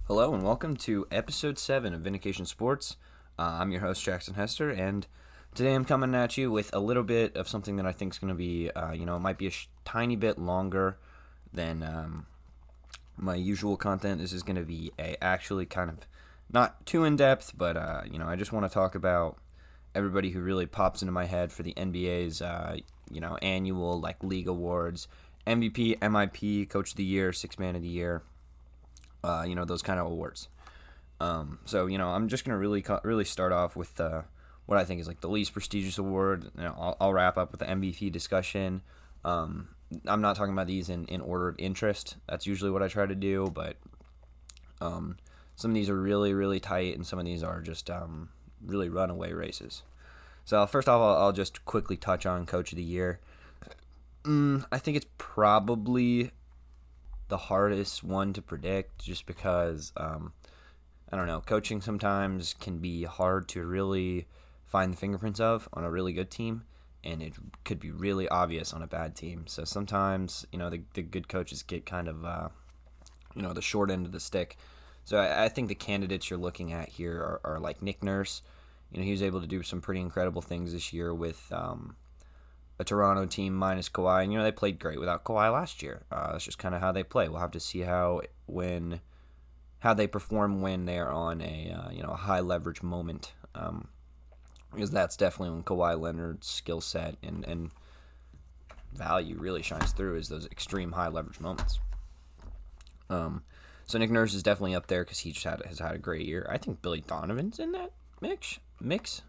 Hello and welcome to episode 7 of Vindication Sports. I'm your host, Jackson Hester, and today I'm coming at you with a little bit of something that I think is going to be, it might be a tiny bit longer than my usual content. This is going to be actually kind of not too in-depth, but, I just want to talk about everybody who really pops into my head for the NBA's, annual, league awards, MVP, MIP, Coach of the Year, Sixth Man of the Year. Those kind of awards. I'm just gonna really start off with what I think is the least prestigious award. I'll wrap up with the MVP discussion. I'm not talking about these in order of interest. That's usually what I try to do, but some of these are really, really tight, and some of these are just really runaway races. So first off, I'll just quickly touch on Coach of the Year. I think it's probably the hardest one to predict just because, coaching sometimes can be hard to really find the fingerprints of on a really good team, and it could be really obvious on a bad team. So sometimes, the good coaches get kind of, the short end of the stick. So I think the candidates you're looking at here are like Nick Nurse. He was able to do some pretty incredible things this year with a Toronto team minus Kawhi, and they played great without Kawhi last year. That's just kind of how they play. We'll have to see how they perform when they are on a high leverage moment, because that's definitely when Kawhi Leonard's skill set and value really shines through, is those extreme high leverage moments. So Nick Nurse is definitely up there because he just has had a great year. I think Billy Donovan's in that mix.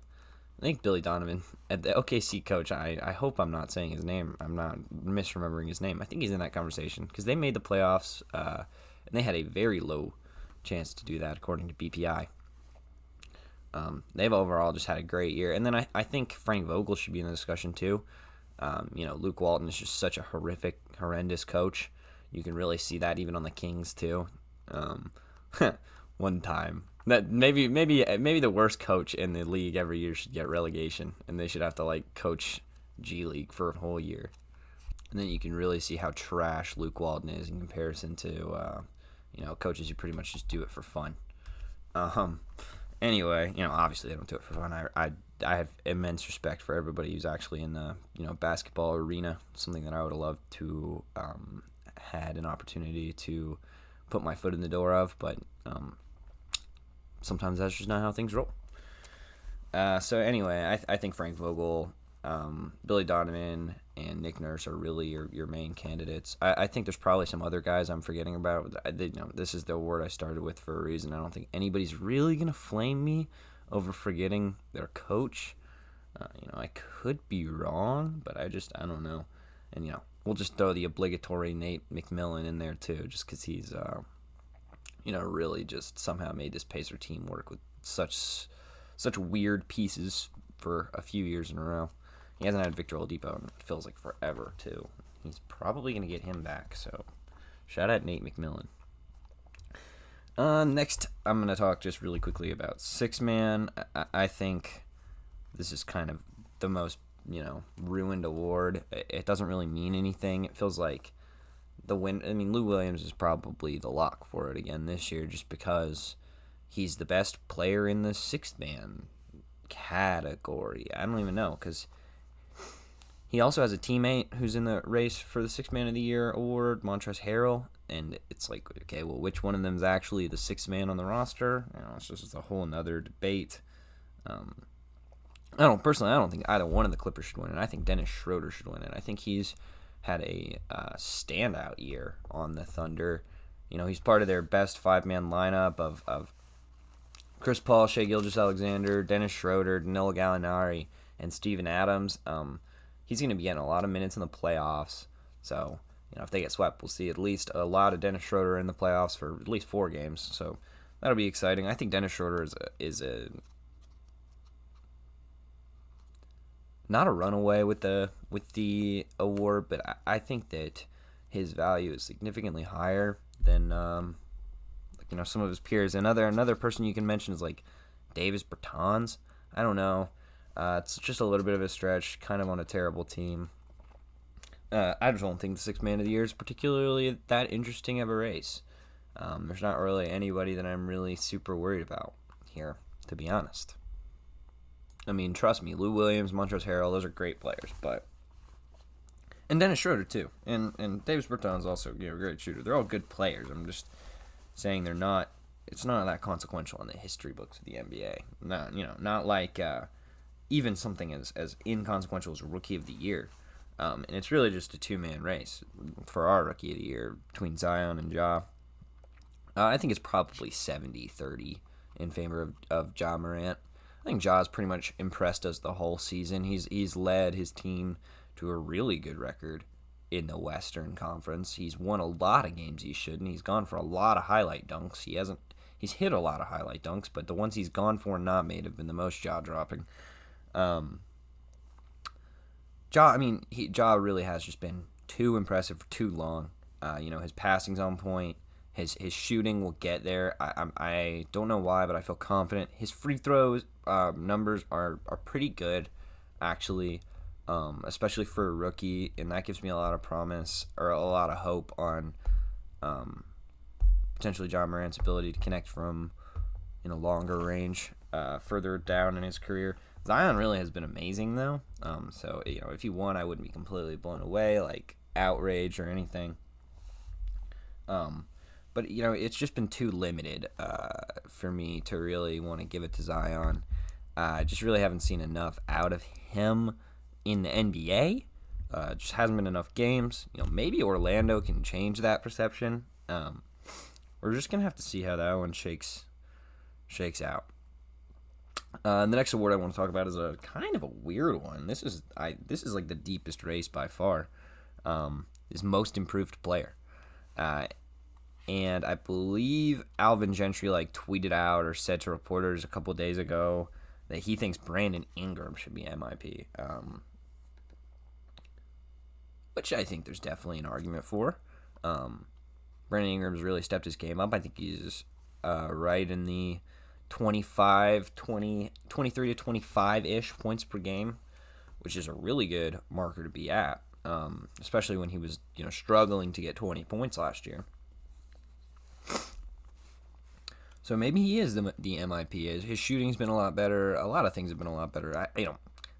I think Billy Donovan, at the OKC coach, I hope I'm not saying his name. I'm not misremembering his name. I think he's in that conversation because they made the playoffs, and they had a very low chance to do that according to BPI. They've overall just had a great year. And then I think Frank Vogel should be in the discussion too. Luke Walton is just such a horrendous coach. You can really see that even on the Kings too. One time. That maybe the worst coach in the league every year should get relegation, and they should have to coach G League for a whole year. And then you can really see how trash Luke Walton is in comparison to coaches who pretty much just do it for fun. Anyway, obviously they don't do it for fun. I have immense respect for everybody who's actually in the basketball arena. Something that I would have loved to had an opportunity to put my foot in the door of, but sometimes that's just not how things roll. So anyway, I think Frank Vogel, Billy Donovan, and Nick Nurse are really your main candidates. I think there's probably some other guys I'm forgetting about. This is the award I started with for a reason. I don't think anybody's really going to flame me over forgetting their coach. I could be wrong, but I don't know. And, we'll just throw the obligatory Nate McMillan in there too, just because he's really just somehow made this Pacer team work with such weird pieces for a few years in a row. He hasn't had Victor Oladipo in it feels like forever, too. He's probably going to get him back, so shout out Nate McMillan. Next, I'm going to talk just really quickly about Sixth Man. I think this is kind of the most, ruined award. It doesn't really mean anything. It feels like Lou Williams is probably the lock for it again this year just because he's the best player in the Sixth Man category. I don't even know because he also has a teammate who's in the race for the Sixth Man of the Year award, Montrezl Harrell, and it's like, okay, well, which one of them is actually the sixth man on the roster? It's just a whole another debate. I don't think either one of the Clippers should win it. I think Dennis Schroeder should win it. I think he's had a standout year on the Thunder. He's part of their best five-man lineup of Chris Paul, Shai Gilgeous-Alexander, Dennis Schroeder, Danilo Gallinari, and Steven Adams. He's going to be getting a lot of minutes in the playoffs. So, if they get swept, we'll see at least a lot of Dennis Schroeder in the playoffs for at least 4 games. So that'll be exciting. I think Dennis Schroeder is not a runaway with the award, but I think that his value is significantly higher than some of his peers. Another person you can mention is Davis Bertans. I don't know. It's just a little bit of a stretch, kind of on a terrible team. I just don't think the Sixth Man of the Year is particularly that interesting of a race. There's not really anybody that I'm really super worried about here, to be honest. I mean, trust me, Lou Williams, Montrezl Harrell, those are great players, and Dennis Schroeder too, and Davis Bertans also a great shooter. They're all good players. I'm just saying they're not. It's not that consequential in the history books of the NBA. Not like even something as inconsequential as Rookie of the Year. And it's really just a two-man race for our Rookie of the Year between Zion and Ja. I think it's probably 70-30 in favor of Ja Morant. I think Ja's pretty much impressed us the whole season. He's led his team to a really good record in the Western Conference. He's won a lot of games he shouldn't. He's gone for a lot of highlight dunks. He's hit a lot of highlight dunks, but the ones he's gone for and not made have been the most jaw-dropping. Ja really has just been too impressive for too long. His passing's on point. His shooting will get there. I don't know why, but I feel confident. His free throws numbers are pretty good, actually, especially for a rookie, and that gives me a lot of promise or a lot of hope on potentially John Morant's ability to connect from in a longer range further down in his career. Zion really has been amazing, though. So if he won, I wouldn't be completely blown away, like outraged or anything. But it's just been too limited for me to really want to give it to Zion. I just really haven't seen enough out of him in the NBA. Just hasn't been enough games. Maybe Orlando can change that perception. We're just gonna have to see how that one shakes out. The next award I want to talk about is a kind of a weird one. This is like the deepest race by far. Is most improved player. And I believe Alvin Gentry tweeted out or said to reporters a couple days ago that he thinks Brandon Ingram should be MIP. Which I think there's definitely an argument for. Brandon Ingram's really stepped his game up. I think he's right in the 23 to 25-ish points per game, which is a really good marker to be at, especially when he was struggling to get 20 points last year. So maybe he is the MIP. His shooting's been a lot better. A lot of things have been a lot better.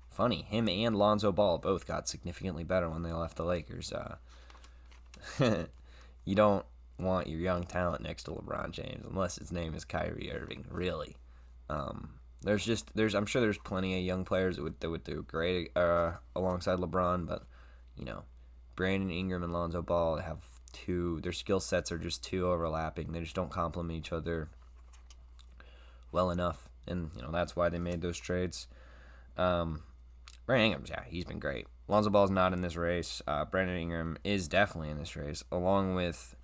Funny, him and Lonzo Ball both got significantly better when they left the Lakers. You don't want your young talent next to LeBron James unless his name is Kyrie Irving. Really, I'm sure there's plenty of young players that would do great alongside LeBron, but Brandon Ingram and Lonzo Ball have their skill sets are just too overlapping. They just don't complement each other well enough, and that's why they made those trades. Brandon Ingram's, he's been great. Lonzo Ball's not in this race. Brandon Ingram is definitely in this race, along with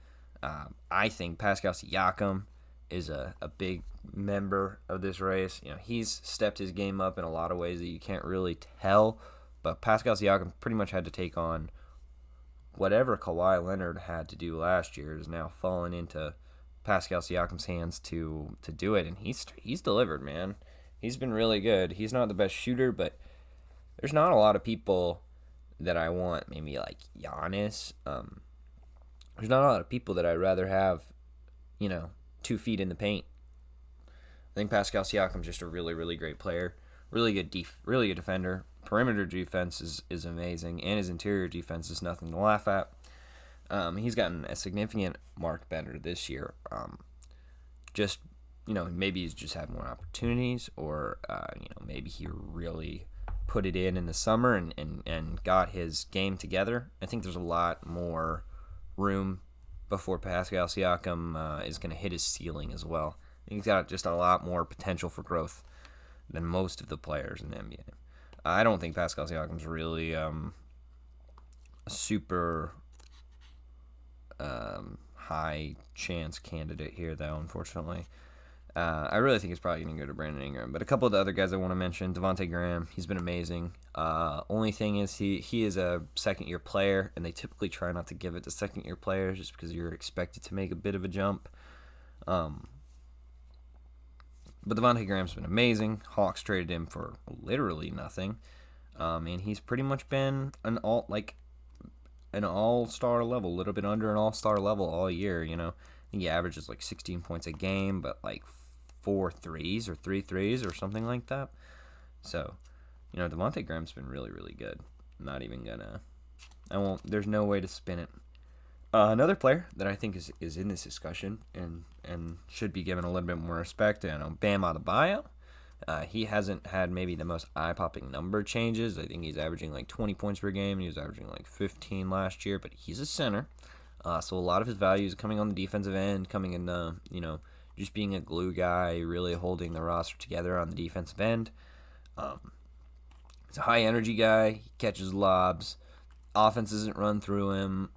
I think Pascal Siakam is a big member of this race. He's stepped his game up in a lot of ways that you can't really tell, but Pascal Siakam pretty much had to take on whatever Kawhi Leonard had to do last year is now fallen into Pascal Siakam's hands to do it, and he's delivered, man. He's been really good. He's not the best shooter, but there's not a lot of people that I want, maybe like Giannis. There's not a lot of people that I'd rather have, 2 feet in the paint. I think Pascal Siakam's just a really, really great player. Really good defender. Perimeter defense is amazing, and his interior defense is nothing to laugh at. He's gotten a significant mark better this year. Maybe he's just had more opportunities, or maybe he really put it in the summer and got his game together. I think there's a lot more room before Pascal Siakam is going to hit his ceiling as well. I think he's got just a lot more potential for growth than most of the players in the NBA. I don't think Pascal Siakam's really a super high chance candidate here, though, unfortunately. I really think it's probably going to go to Brandon Ingram. But a couple of the other guys I want to mention, Devontae Graham, he's been amazing. Only thing is he is a second-year player, and they typically try not to give it to second-year players just because you're expected to make a bit of a jump. But Devontae Graham's been amazing. Hawks traded him for literally nothing. And he's pretty much been an all-star level, a little bit under an all-star level all year, I think he averages like 16 points a game, but like 4 threes or 3 threes or something like that. So, Devontae Graham's been really, really good. I'm not even gonna. I won't. There's no way to spin it. Another player that I think is in this discussion and should be given a little bit more respect, Bam Adebayo. He hasn't had maybe the most eye-popping number changes. I think he's averaging like 20 points per game. He was averaging like 15 last year, but he's a center. So a lot of his value is coming on the defensive end, coming in, just being a glue guy, really holding the roster together on the defensive end. He's a high-energy guy. He catches lobs. Offense isn't run through him.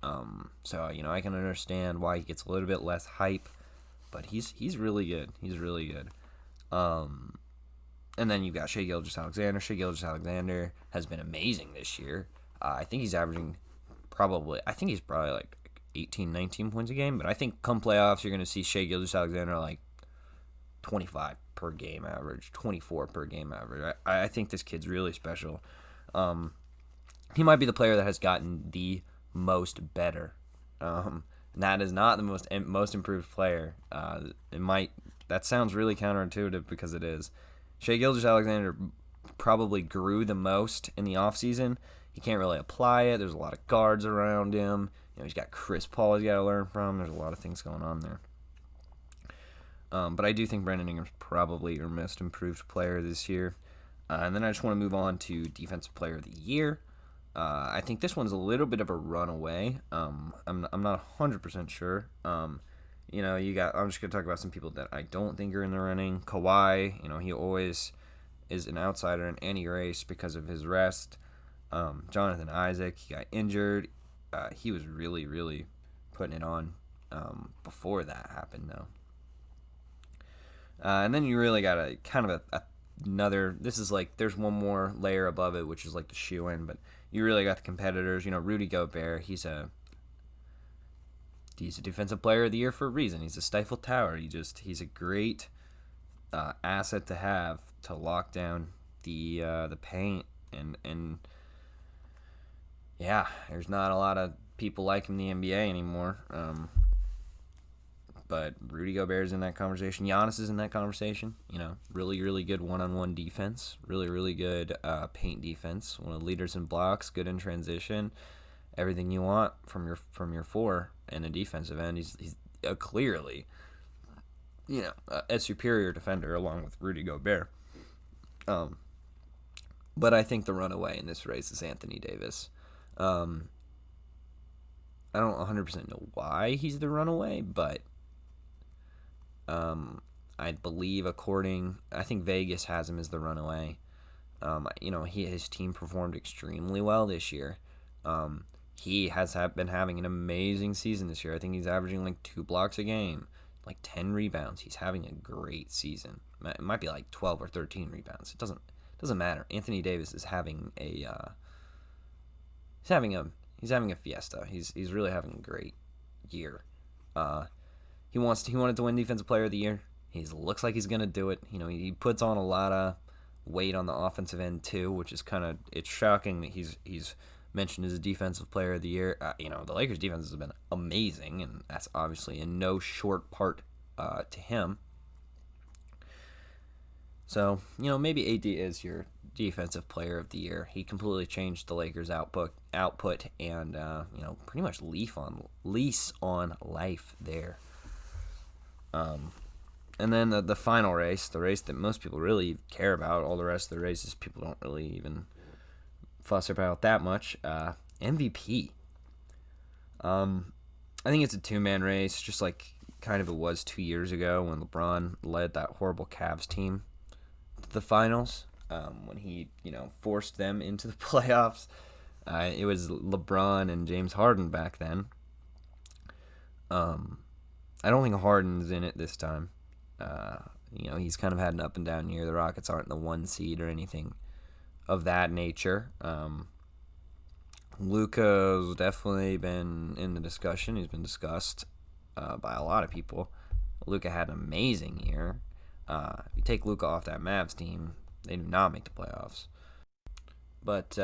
So I can understand why he gets a little bit less hype, but he's really good. He's really good. And then you've got Shai Gilgeous-Alexander. Shai Gilgeous-Alexander has been amazing this year. I think he's averaging probably like 18, 19 points a game. But I think come playoffs, you're going to see Shai Gilgeous-Alexander like 25 per game average, 24 per game average. I think this kid's really special. He might be the player that has gotten the most better. And that is not the most improved player. That sounds really counterintuitive because it is. Shai Gilgeous-Alexander probably grew the most in the offseason. He can't really apply it. There's a lot of guards around him. He's got Chris Paul he's got to learn from. There's a lot of things going on there. But I do think Brandon Ingram's probably your most improved player this year. And then I just want to move on to Defensive Player of the Year. I think this one's a little bit of a runaway. I'm not 100% sure. I'm just gonna talk about some people that I don't think are in the running. Kawhi, he always is an outsider in any race because of his rest. Jonathan Isaac, he got injured. He was really, really putting it on before that happened, though. And then you really got a kind of another. This is like there's one more layer above it, which is like the shoe-in, but you really got the competitors. Rudy Gobert, he's a defensive player of the year for a reason. He's a stifle tower. He's a great asset to have to lock down the paint and yeah, there's not a lot of people like him in the NBA anymore. But Rudy Gobert's in that conversation. Giannis is in that conversation. Really, really good one-on-one defense. Really, really good paint defense. One of the leaders in blocks. Good in transition. Everything you want from your four in a defensive end. He's clearly, a superior defender along with Rudy Gobert. But I think the runaway in this race is Anthony Davis. I don't 100% know why he's the runaway, but I believe I think Vegas has him as the runaway. His team performed extremely well this year. He has been having an amazing season this year. I think he's averaging like 2 blocks a game, like 10 rebounds. He's having a great season. It might be like 12 or 13 rebounds. It doesn't matter. Anthony Davis is having he's having a fiesta. He's really having a great year. He wanted to win Defensive Player of the Year. He looks like he's gonna do it. He puts on a lot of weight on the offensive end too, which is it's shocking that he's mentioned as a Defensive Player of the Year. The Lakers' defense has been amazing, and that's obviously in no short part to him. So maybe AD is your Defensive Player of the Year. He completely changed the Lakers' output, and pretty much lease on life there. And then the final race, the race that most people really care about. All the rest of the races people don't really even fuss about that much. MVP. I think it's a 2-man race, just like kind of it was 2 years ago when LeBron led that horrible Cavs team to the finals. When he forced them into the playoffs. It was LeBron and James Harden back then. I don't think Harden's in it this time. He's kind of had an up and down year. The Rockets aren't the 1 seed or anything of that nature. Luka's definitely been in the discussion. He's been discussed by a lot of people. Luka had an amazing year. If you take Luka off that Mavs team, they do not make the playoffs. But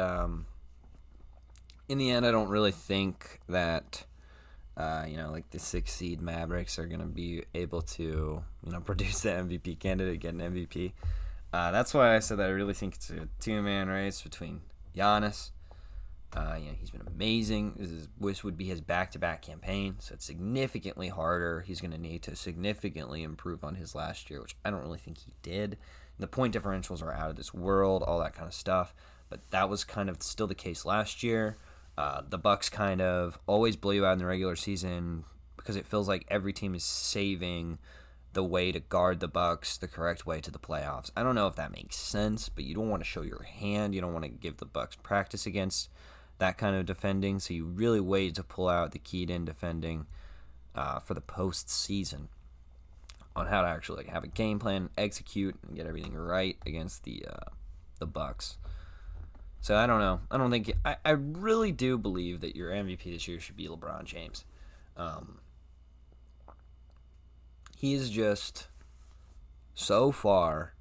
in the end, I don't really think that Like the 6 seed Mavericks are going to be able to, produce the MVP candidate, get an MVP. That's why I said that I really think it's a two-man race between Giannis. He's been amazing. This would be his back-to-back campaign, so it's significantly harder. He's going to need to significantly improve on his last year, which I don't really think he did. The point differentials are out of this world, all that kind of stuff. But that was kind of still the case last year. The Bucks kind of always blow you out in the regular season because it feels like every team is saving the way to guard the Bucks the correct way to the playoffs. I don't know if that makes sense, but you don't want to show your hand. You don't want to give the Bucks practice against that kind of defending, so you really wait to pull out the keyed-in defending for the postseason on how to actually have a game plan, execute, and get everything right against the Bucks. So I don't know. I don't think I really do believe that your MVP this year should be LeBron James. He is just so far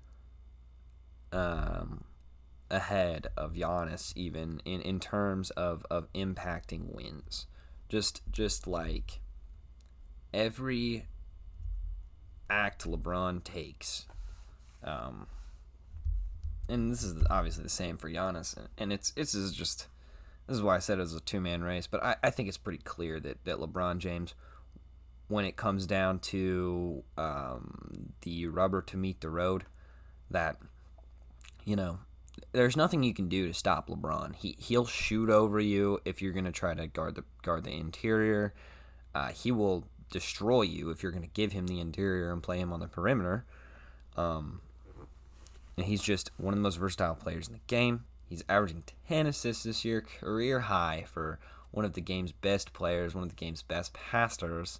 ahead of Giannis, even in terms of impacting wins. Just like every act LeBron takes, and this is obviously the same for Giannis, and this is why I said it was a two-man race, but I think it's pretty clear that LeBron James, when it comes down to the rubber to meet the road, that, there's nothing you can do to stop LeBron. He'll shoot over you if you're going to try to guard the interior. He will destroy you if you're going to give him the interior and play him on the perimeter. And he's just one of the most versatile players in the game. He's averaging 10 assists this year, career high for one of the game's best players, one of the game's best passers.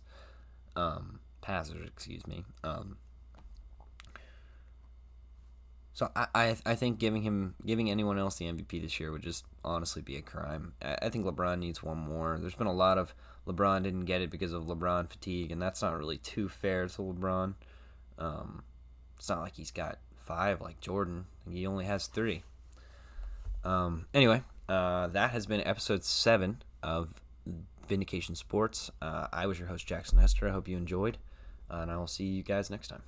So I think giving anyone else the MVP this year would just honestly be a crime. I think LeBron needs one more. There's been a lot of LeBron didn't get it because of LeBron fatigue, and that's not really too fair to LeBron. It's not like he's got 5 like Jordan. He only has 3. Anyway, that has been episode 7 of Vindication Sports. I was your host, Jackson Hester. I hope you enjoyed, and I will see you guys next time.